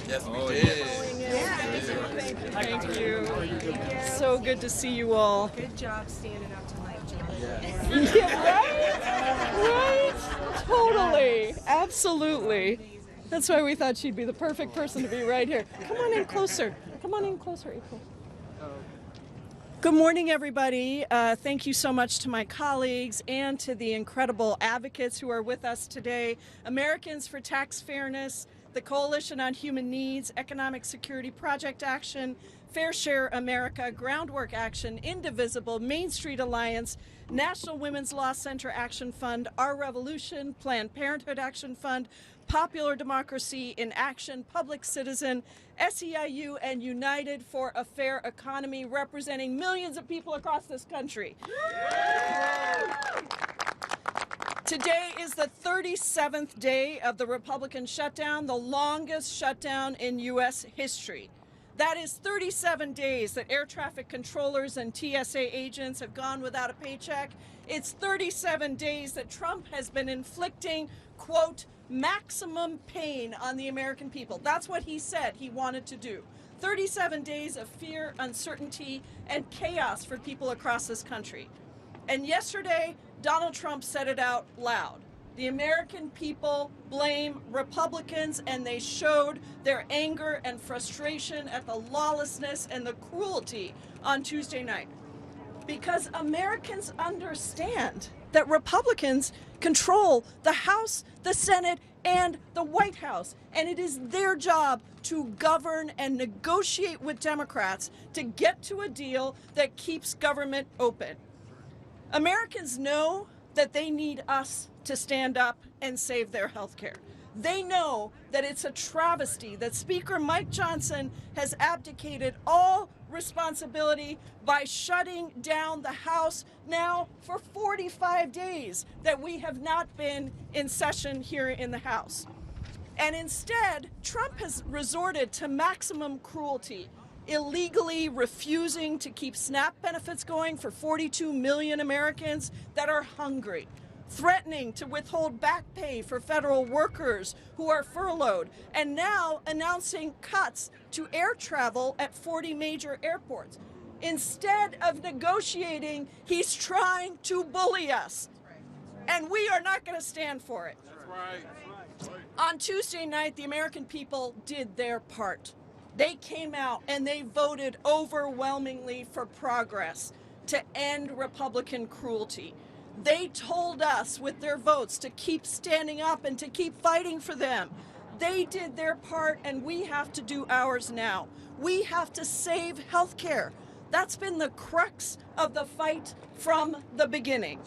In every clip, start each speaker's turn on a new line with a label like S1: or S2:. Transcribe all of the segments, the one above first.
S1: Yes, we
S2: Oh,
S1: did.
S3: Thank you. So good to see you all.
S4: Good job standing up to Mike Johnson.
S3: Yeah, right? Totally. Absolutely. That's why we thought she'd be the perfect person to be right here. Come on in closer. Come on in closer, April. Good morning, everybody. Thank you so much to my colleagues and to the incredible advocates who are with us today. Americans for Tax Fairness, the Coalition on Human Needs, Economic Security Project Action, Fair Share America, Groundwork Action, Indivisible, Main Street Alliance, National Women's Law Center Action Fund, Our Revolution, Planned Parenthood Action Fund, Popular Democracy in Action, Public Citizen, SEIU, and United for a Fair Economy, representing millions of people across this country. Today is the 37th day of the Republican shutdown, the longest shutdown in U.S. history. That is 37 days that air traffic controllers and TSA agents have gone without a paycheck. It's 37 days that Trump has been inflicting, quote, maximum pain on the American people. That's what he said he wanted to do. 37 days of fear, uncertainty, and chaos for people across this country. And yesterday, Donald Trump said it out loud. The American people blame Republicans, and they showed their anger and frustration at the lawlessness and the cruelty on Tuesday night. Because Americans understand that Republicans control the House, the Senate, and the White House. And it is their job to govern and negotiate with Democrats to get to a deal that keeps government open. Americans know that they need us to stand up and save their health care. They know that it's a travesty that Speaker Mike Johnson has abdicated all responsibility by shutting down the House now for 45 days that we have not been in session here in the House. And instead, Trump has resorted to maximum cruelty, illegally refusing to keep SNAP benefits going for 42 million Americans that are hungry, threatening to withhold back pay for federal workers who are furloughed, and now announcing cuts to air travel at 40 major airports. Instead of negotiating, he's trying to bully us. And we are not going to stand for it.
S2: That's right.
S3: On Tuesday night, the American people did their part. They came out and they voted overwhelmingly for progress to end Republican cruelty. They told us with their votes to keep standing up and to keep fighting for them. They did their part, and we have to do ours now. We have to save health care. That's been the crux of the fight from the beginning.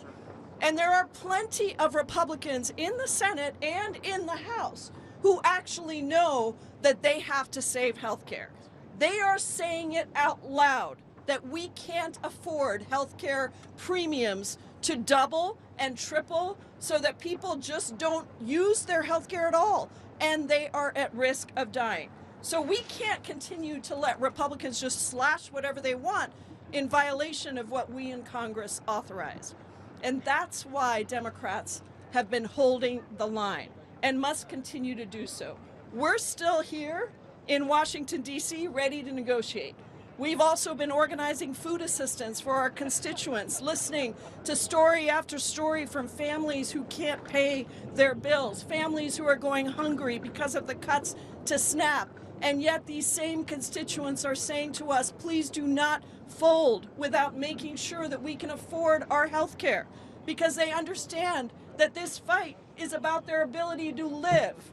S3: And there are plenty of Republicans in the Senate and in the House who actually know that they have to save health care. They are saying it out loud that we can't afford health care premiums to double and triple so that people just don't use their health care at all, and they are at risk of dying. So we can't continue to let Republicans just slash whatever they want in violation of what we in Congress authorize. And that's why Democrats have been holding the line and must continue to do so. We're still here in Washington, D.C., ready to negotiate. We've also been organizing food assistance for our constituents, listening to story after story from families who can't pay their bills, families who are going hungry because of the cuts to SNAP. And yet these same constituents are saying to us, please do not fold without making sure that we can afford our health care, because they understand that this fight is about their ability to live.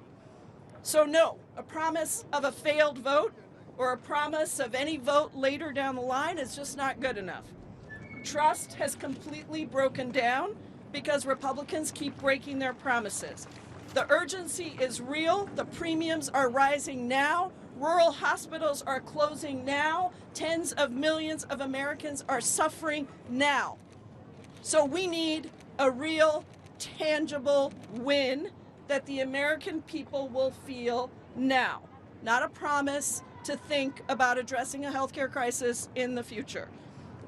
S3: So no, a promise of a failed vote or a promise of any vote later down the line is just not good enough. Trust has completely broken down because Republicans keep breaking their promises. The urgency is real. The premiums are rising now. Rural hospitals are closing now. Tens of millions of Americans are suffering now. So we need a real, tangible win that the American people will feel now, not a promise to think about addressing a healthcare crisis in the future.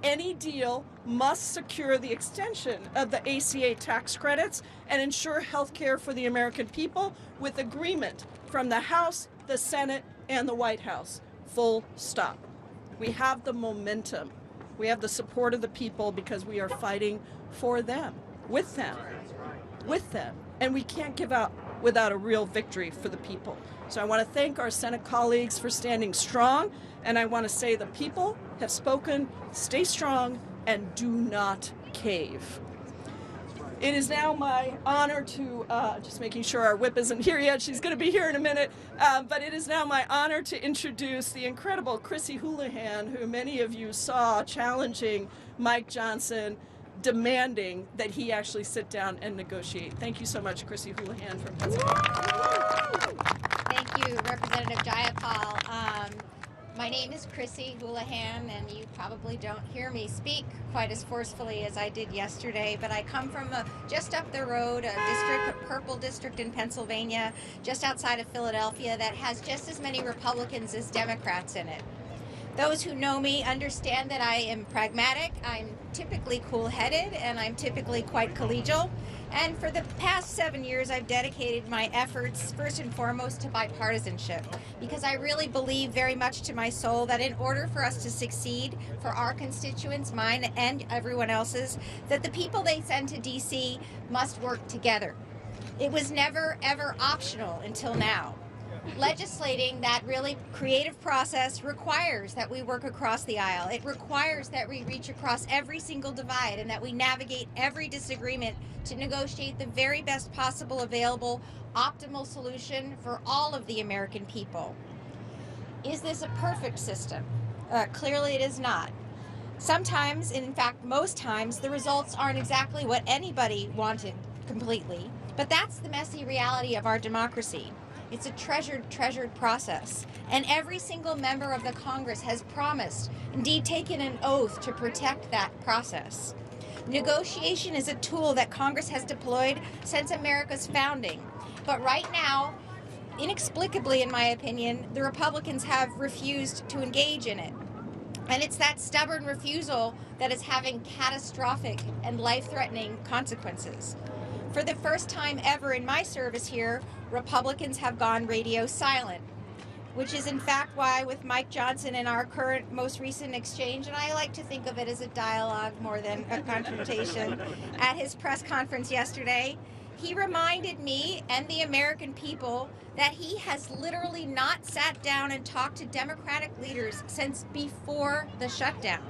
S3: Any deal must secure the extension of the ACA tax credits and ensure health care for the American people with agreement from the House, the Senate, and the White House. Full stop. We have the momentum. We have the support of the people because we are fighting for them, with them, and we can't give up without a real victory for the people. So I want to thank our Senate colleagues for standing strong, and I want to say the people have spoken. Stay strong and do not cave. It is now my honor to, just making sure our whip isn't here yet, she's going to be here in a minute, but it is now my honor to introduce the incredible Chrissy Houlihan, who many of you saw challenging Mike Johnson, demanding that he actually sit down and negotiate. Thank you so much, Chrissy Houlihan from Pennsylvania.
S1: Thank you, Representative Jayapal. My name is Chrissy Houlihan, and you probably don't hear me speak quite as forcefully as I did yesterday, but I come from just up the road, a purple district in Pennsylvania, just outside of Philadelphia, that has just as many Republicans as Democrats in it. Those who know me understand that I am pragmatic, I'm typically cool-headed, and I'm typically quite collegial. And for the past 7 years, I've dedicated my efforts, first and foremost, to bipartisanship, because I really believe very much to my soul that in order for us to succeed for our constituents, mine and everyone else's, that the people they send to D.C. must work together. It was never, ever optional until now. Legislating that really creative process requires that we work across the aisle. It requires that we reach across every single divide and that we navigate every disagreement to negotiate the very best possible available optimal solution for all of the American people. Is this a perfect system? Clearly it is not. Sometimes, in fact most times, the results aren't exactly what anybody wanted completely, but that's the messy reality of our democracy. It's a treasured process. And every single member of the Congress has promised, indeed taken an oath, to protect that process. Negotiation is a tool that Congress has deployed since America's founding. But right now, inexplicably in my opinion, the Republicans have refused to engage in it. And it's that stubborn refusal that is having catastrophic and life-threatening consequences. For the first time ever in my service here, Republicans have gone radio silent, which is in fact why with Mike Johnson in our current most recent exchange, and I like to think of it as a dialogue more than a confrontation, at his press conference yesterday, he reminded me and the American people that he has literally not sat down and talked to Democratic leaders since before the shutdown.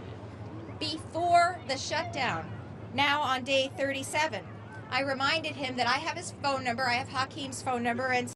S1: Before the shutdown, now on day 37. I reminded him that I have his phone number, I have Hakeem's phone number, and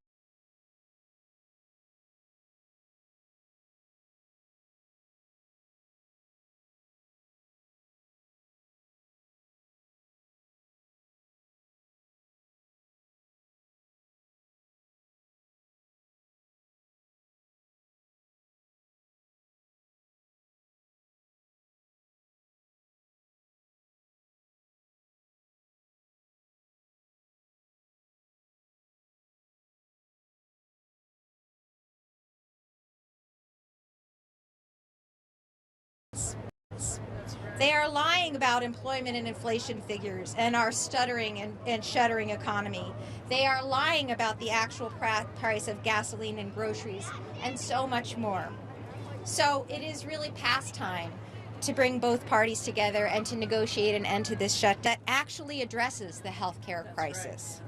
S1: they are lying about employment and inflation figures and our stuttering and shuddering economy. They are lying about the actual price of gasoline and groceries and so much more. So it is really past time to bring both parties together and to negotiate an end to this shutdown that actually addresses the healthcare crisis.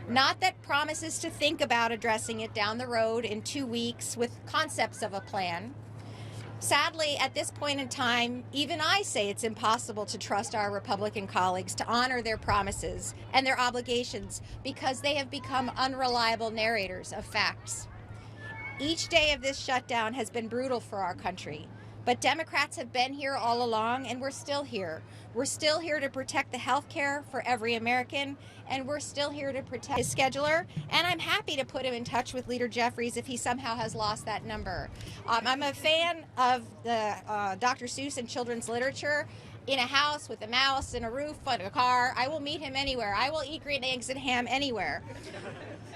S1: Not that promises to think about addressing it down the road in 2 weeks with concepts of a plan. Sadly, at this point in time, even I say it's impossible to trust our Republican colleagues to honor their promises and their obligations because they have become unreliable narrators of facts. Each day of this shutdown has been brutal for our country, but Democrats have been here all along, and we're still here. We're still here to protect the health care for every American, and we're still here to protect his scheduler, and I'm happy to put him in touch with Leader Jeffries if he somehow has lost that number. I'm a fan of the Dr. Seuss and children's literature. In a house with a mouse and a roof and a car, I will meet him anywhere. I will eat green eggs and ham anywhere.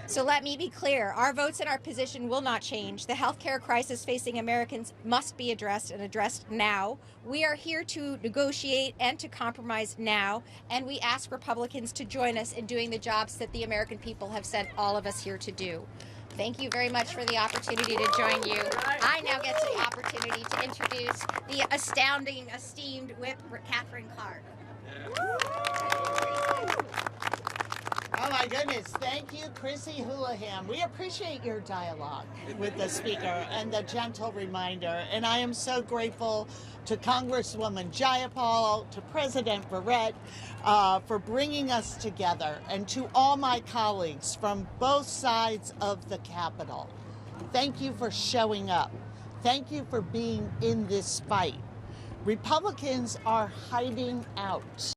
S1: So let me be clear, our votes and our position will not change. The healthcare crisis facing Americans must be addressed and addressed now. We are here to negotiate and to compromise now, and we ask Republicans to join us in doing the jobs that the American people have sent all of us here to do. Thank you very much for the opportunity to join you. I now get the opportunity to introduce the astounding, esteemed whip, Catherine Clark.
S2: Oh my goodness, thank you, Chrissy Houlihan. We appreciate your dialogue with the speaker and the gentle reminder. And I am so grateful to Congresswoman Jayapal, to President Barrett, for bringing us together, and to all my colleagues from both sides of the Capitol. Thank you for showing up. Thank you for being in this fight. Republicans are hiding out.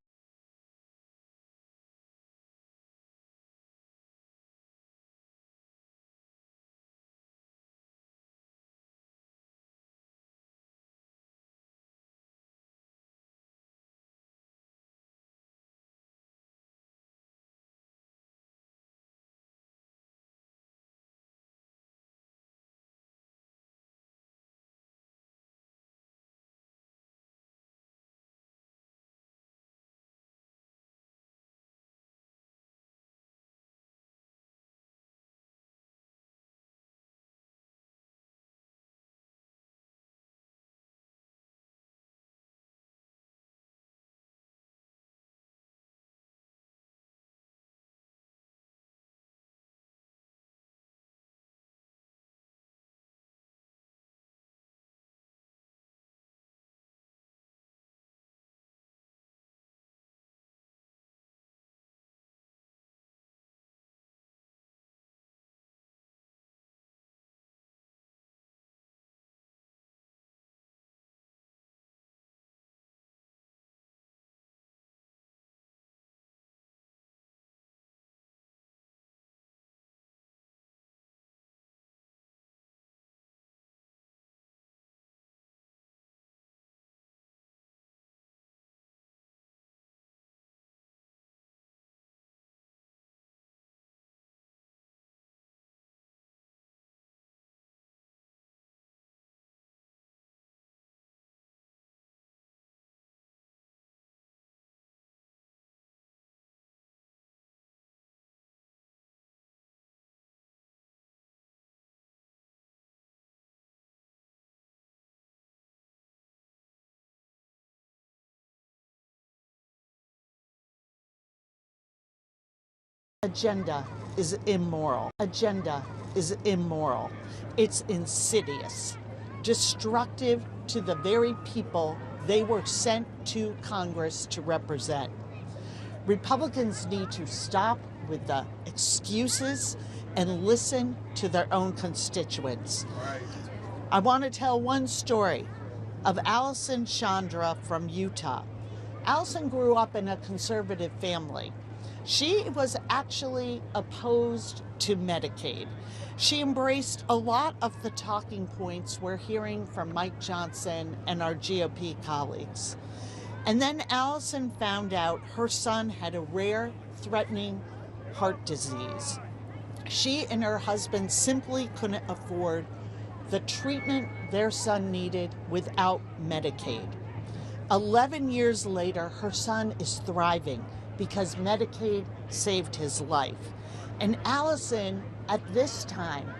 S2: Agenda is immoral. Agenda is immoral. It's insidious, destructive to the very people they were sent to Congress to represent. Republicans need to stop with the excuses and listen to their own constituents. Right. I want to tell one story of Allison Chandra from Utah. Allison grew up in a conservative family. She was actually opposed to Medicaid. She embraced a lot of the talking points we're hearing from Mike Johnson and our GOP colleagues. And then Allison found out her son had a rare, threatening heart disease. She and her husband simply couldn't afford the treatment their son needed without Medicaid. 11 years later, her son is thriving because Medicaid saved his life. And Allison, at this time,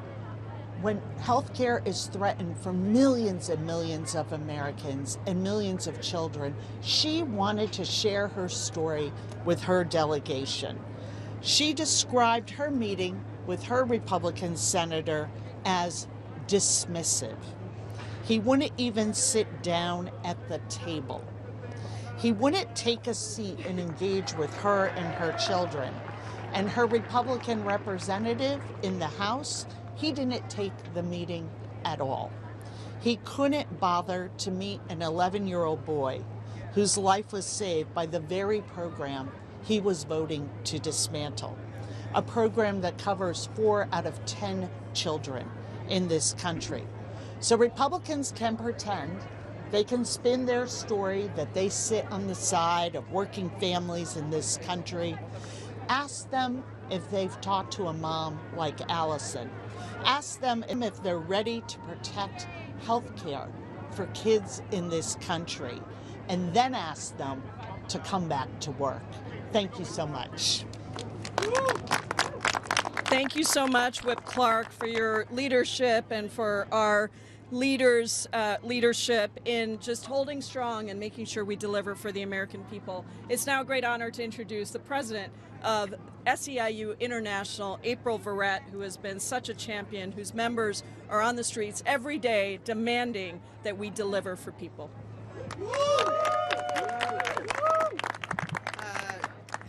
S2: when healthcare is threatened for millions and millions of Americans and millions of children, she wanted to share her story with her delegation. She described her meeting with her Republican senator as dismissive. He wouldn't even sit down at the table. He wouldn't take a seat and engage with her and her children. And her Republican representative in the House, he didn't take the meeting at all. He couldn't bother to meet an 11-year-old boy whose life was saved by the very program he was voting to dismantle, a program that covers 4 out of 10 children in this country. So Republicans can pretend, they can spin their story that they sit on the side of working families in this country. Ask them if they've talked to a mom like Allison. Ask them if they're ready to protect health care for kids in this country. And then ask them to come back to work. Thank you so much.
S3: Thank you so much, Whip Clark, for your leadership and for our leaders' leadership in just holding strong and making sure we deliver for the American people. It's now a great honor to introduce the president of SEIU International, April Verrett, who has been such a champion, whose members are on the streets every day demanding that we deliver for people.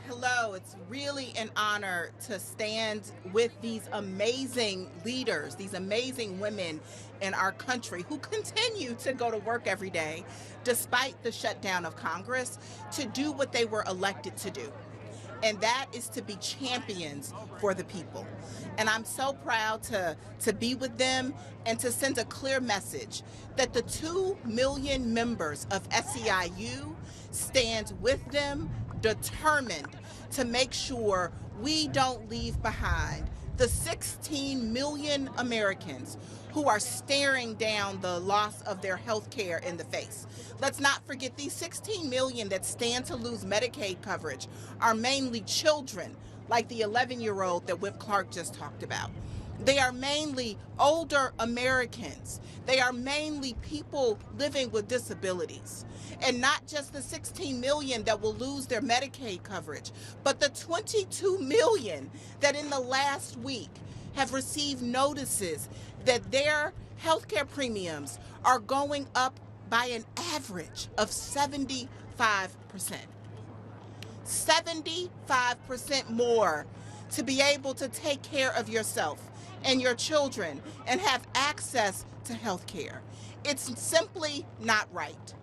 S5: Hello, it's really an honor to stand with these amazing leaders, these amazing women in our country who continue to go to work every day despite the shutdown of Congress to do what they were elected to do. And that is to be champions for the people. And I'm so proud to be with them and to send a clear message that the 2 million members of SEIU stand with them, determined to make sure we don't leave behind the 16 million Americans who are staring down the loss of their health care in the face. Let's not forget these 16 million that stand to lose Medicaid coverage are mainly children, like the 11-year-old that Whip Clark just talked about. They are mainly older Americans. They are mainly people living with disabilities. And not just the 16 million that will lose their Medicaid coverage, but the 22 million that in the last week have received notices that their healthcare premiums are going up by an average of 75%. 75% more to be able to take care of yourself and your children and have access to health care. It's simply not right.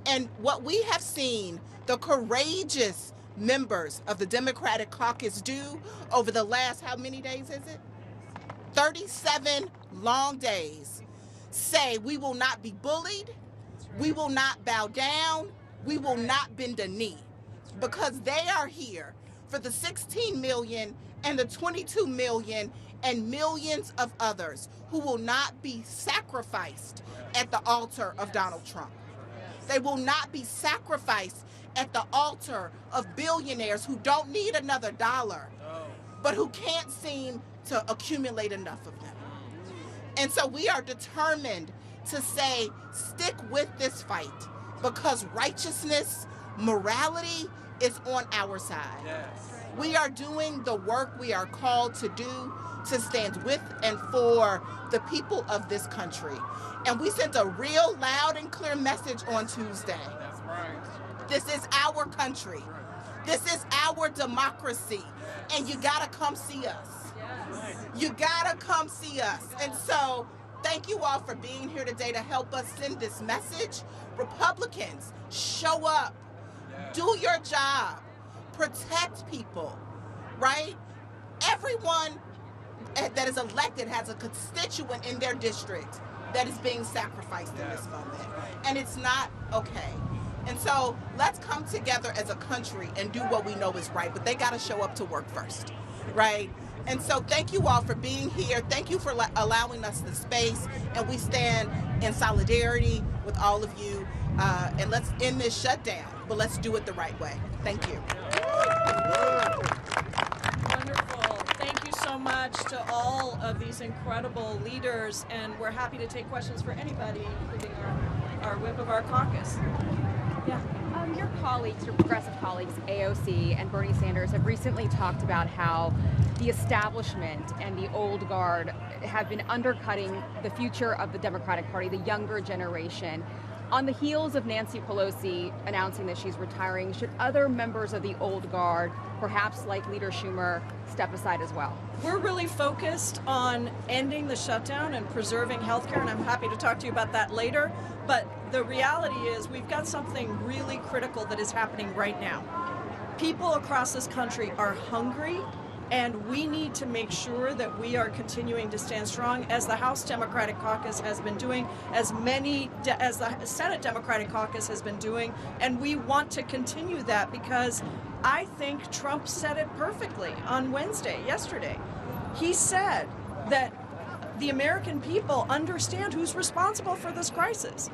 S5: And what we have seen the courageous members of the Democratic caucus do over the last, how many days is it? 37 long days, say we will not be bullied, we will not bow down, we will not bend a knee, because they are here for the 16 million and the 22 million and millions of others who will not be sacrificed at the altar of Donald Trump. They will not be sacrificed at the altar of billionaires who don't need another dollar, but who can't seem to accumulate enough of them. And so we are determined to say, stick with this fight, because righteousness, morality is on our side. Yes. We are doing the work we are called to do, to stand with and for the people of this country. And we sent a real loud and clear message on Tuesday. That's right. This is our country. This is our democracy. And you gotta come see us. Yes. You gotta come see us. And so, thank you all for being here today to help us send this message. Republicans, show up. Do your job. Protect people, right? Everyone that is elected has a constituent in their district that is being sacrificed in this moment. And it's not okay. And so let's come together as a country and do what we know is right, but they got to show up to work first, right? And so thank you all for being here. Thank you for allowing us the space, and we stand in solidarity with all of you. And let's end this shutdown, but let's do it the right way. Thank you.
S3: Wonderful. Thank you so much to all of these incredible leaders, and we're happy to take questions for anybody, including our whip of our caucus. Yeah.
S6: Your colleagues, your progressive colleagues, AOC and Bernie Sanders, have recently talked about how the establishment and the old guard have been undercutting the future of the Democratic Party, the younger generation. On the heels of Nancy Pelosi announcing that she's retiring, should other members of the old guard, perhaps like Leader Schumer, step aside as well?
S3: We're really focused on ending the shutdown and preserving healthcare, and I'm happy to talk to you about that later. But the reality is we've got something really critical that is happening right now. People across this country are hungry, and we need to make sure that we are continuing to stand strong, as the House Democratic Caucus has been doing, as the Senate Democratic Caucus has been doing, and we want to continue that, because I think Trump said it perfectly on yesterday. He said that the American people understand who's responsible for this crisis.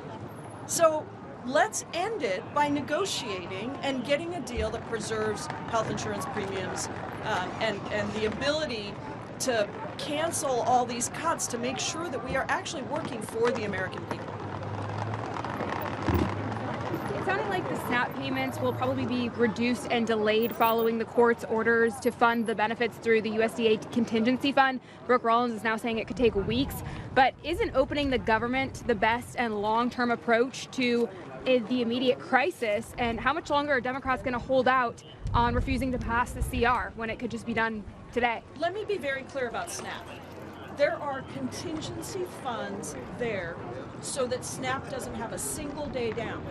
S3: So let's end it by negotiating and getting a deal that preserves health insurance premiums and the ability to cancel all these cuts to make sure that we are actually working for the American people.
S6: It sounded like the SNAP payments will probably be reduced and delayed following the court's orders to fund the benefits through the USDA contingency fund. Brooke Rollins is now saying it could take weeks. But isn't opening the government the best and long-term approach to the immediate crisis? And how much longer are Democrats going to hold out on refusing to pass the CR when it could just be done today?
S3: Let me be very clear about SNAP. There are contingency funds there so that SNAP doesn't have a single day down.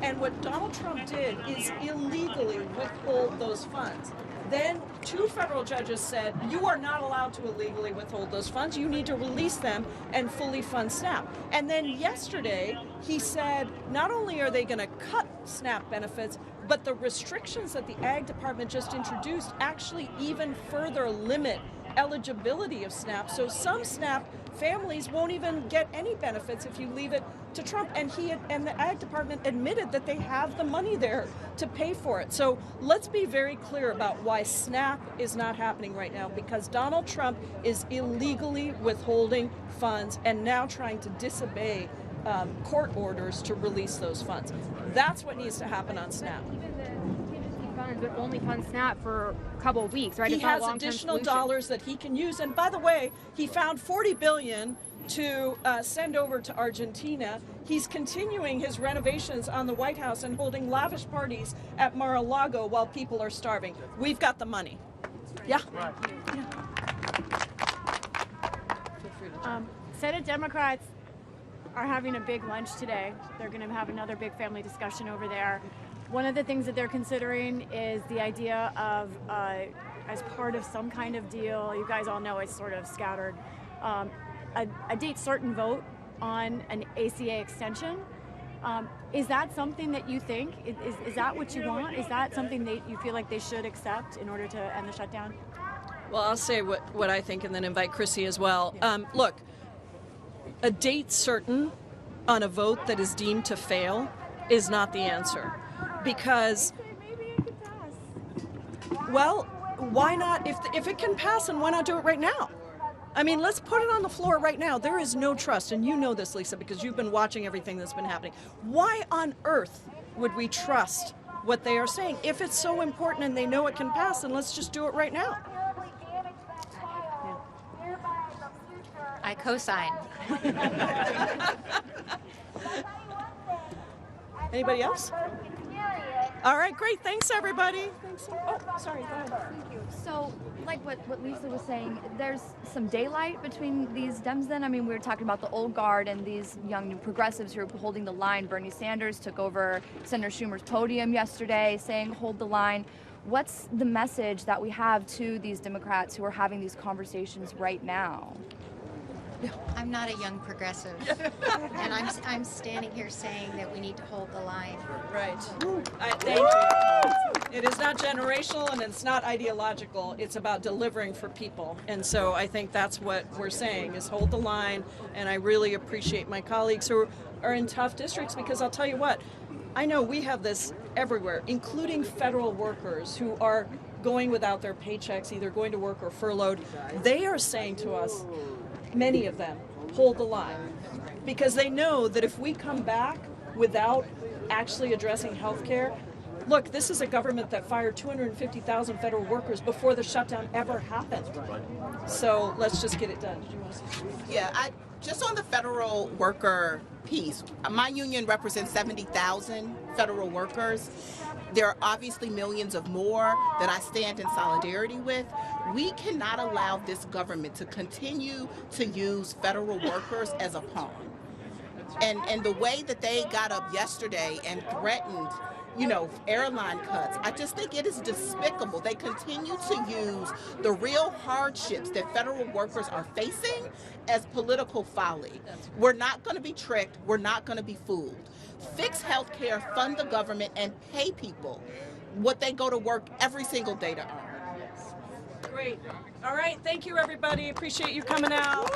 S3: And what Donald Trump did is illegally withhold those funds. Then 2 federal judges said, you are not allowed to illegally withhold those funds. You need to release them and fully fund SNAP. And then yesterday, he said, not only are they going to cut SNAP benefits, but the restrictions that the Ag Department just introduced actually even further limit eligibility of SNAP. So some SNAP families won't even get any benefits if you leave it to Trump. And the Ag Department admitted that they have the money there to pay for it. So let's be very clear about why SNAP is not happening right now, because Donald Trump is illegally withholding funds and now trying to disobey court orders to release those funds. That's what needs to happen on SNAP.
S6: Funds would only fund SNAP for a couple of weeks, right?
S3: He
S6: It's not a
S3: has
S6: long-term
S3: additional
S6: solution.
S3: dollars that he can use. And by the way, he found $40 billion to send over to Argentina. He's continuing his renovations on the White House and holding lavish parties at Mar-a-Lago while people are starving. We've got the money. Yeah.
S4: Senate Democrats are having a big lunch today. They're going to have another big family discussion over there. One of the things that they're considering is the idea of, as part of some kind of deal, you guys all know it's sort of scattered, a date certain vote on an ACA extension. Is that something that you think? Is that what you want? Is that something that you feel like they should accept in order to end the shutdown?
S3: Well, I'll say what I think and then invite Chrissy as well. Look, a date certain on a vote that is deemed to fail is not the answer. Because, well, why not? If it can pass, and why not do it right now? I mean, let's put it on the floor right now. There is no trust, and you know this, Lisa, because you've been watching everything that's been happening. Why on earth would we trust what they are saying? If it's so important and they know it can pass, then let's just do it right now.
S1: I co-sign.
S3: Anybody else? All right, great. Thanks, everybody. Thanks. Oh, sorry. Go ahead.
S7: Thank you. So, like what Lisa was saying, there's some daylight between these Dems then? I mean, we were talking about the old guard and these young new progressives who are holding the line. Bernie Sanders took over Senator Schumer's podium yesterday saying, hold the line. What's the message that we have to these Democrats who are having these conversations right now?
S1: I'm not a young progressive, and I'm standing here saying that we need to hold the line.
S3: Right. Thank you. It is not generational and it's not ideological. It's about delivering for people. And so I think that's what we're saying is hold the line. And I really appreciate my colleagues who are in tough districts, because I'll tell you what, I know we have this everywhere, including federal workers who are going without their paychecks, either going to work or furloughed. They are saying to us, many of them, hold the line, because they know that if we come back without actually addressing health care, look, this is a government that fired 250,000 federal workers before the shutdown ever happened. So let's just get it done. Did you want to say?
S5: Yeah, just on the federal worker piece, my union represents 70,000 federal workers. There are obviously millions of more that I stand in solidarity with. We cannot allow this government to continue to use federal workers as a pawn. And the way that they got up yesterday and threatened, airline cuts, I just think it is despicable. They continue to use the real hardships that federal workers are facing as political folly. We're not going to be tricked. We're not going to be fooled. Fix health care, fund the government, and pay people what they go to work every single day to earn.
S3: Great. All right. Thank you, everybody. Appreciate you coming out.